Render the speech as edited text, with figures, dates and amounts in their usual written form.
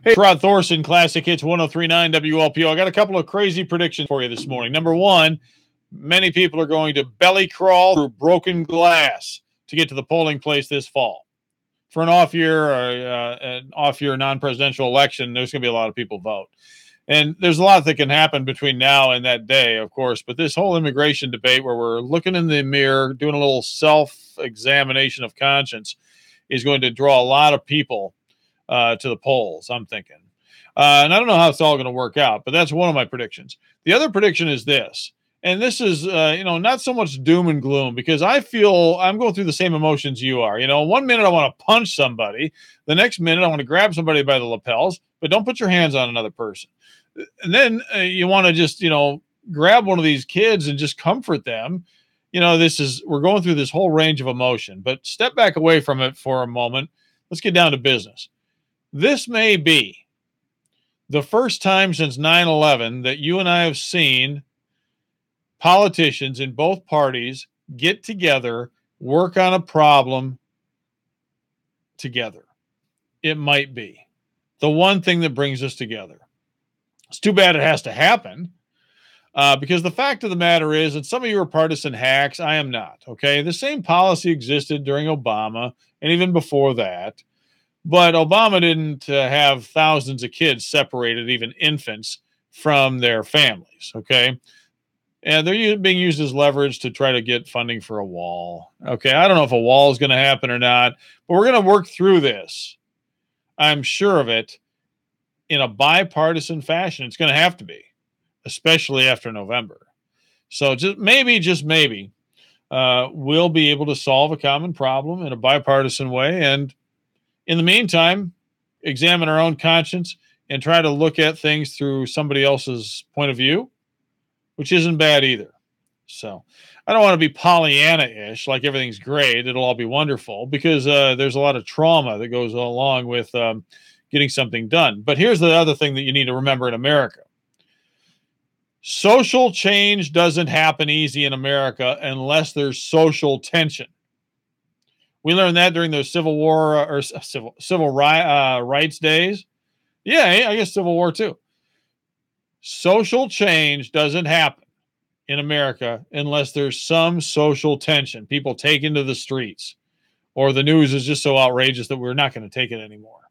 Hey, Rod Thorson, Classic Hits 1039 WLPO. I got a couple of crazy predictions for you this morning. Number one, many people are going to belly crawl through broken glass to get to the polling place this fall. For an off-year non-presidential election, there's going to be a lot of people vote. And there's a lot that can happen between now and that day, of course. But this whole immigration debate where we're looking in the mirror, doing a little self-examination of conscience, is going to draw a lot of people to the polls, I'm thinking. And I don't know how it's all going to work out, but that's one of my predictions. The other prediction is this. And this is, not so much doom and gloom, because I feel I'm going through the same emotions you are. One minute I want to punch somebody. The next minute I want to grab somebody by the lapels, but don't put your hands on another person. And then you want to just, grab one of these kids and just comfort them. We're going through this whole range of emotion, but step back away from it for a moment. Let's get down to business. This may be the first time since 9/11 that you and I have seen politicians in both parties get together, work on a problem together. It might be the one thing that brings us together. It's too bad it has to happen, because the fact of the matter is, and some of you are partisan hacks, I am not, okay? The same policy existed during Obama and even before that. But Obama didn't have thousands of kids separated, even infants, from their families, okay? And they're being used as leverage to try to get funding for a wall. Okay, I don't know if a wall is going to happen or not, but we're going to work through this. I'm sure of it, in a bipartisan fashion. It's going to have to be, especially after November. So just maybe, we'll be able to solve a common problem in a bipartisan way. And in the meantime, examine our own conscience and try to look at things through somebody else's point of view, which isn't bad either. So I don't want to be Pollyanna-ish, like everything's great, it'll all be wonderful, because there's a lot of trauma that goes along with getting something done. But here's the other thing that you need to remember in America. Social change doesn't happen easy in America unless there's social tension. We learned that during the Civil War or civil rights days. Yeah, I guess Civil War too. Social change doesn't happen in America unless there's some social tension. People taken to the streets, or the news is just so outrageous that we're not going to take it anymore.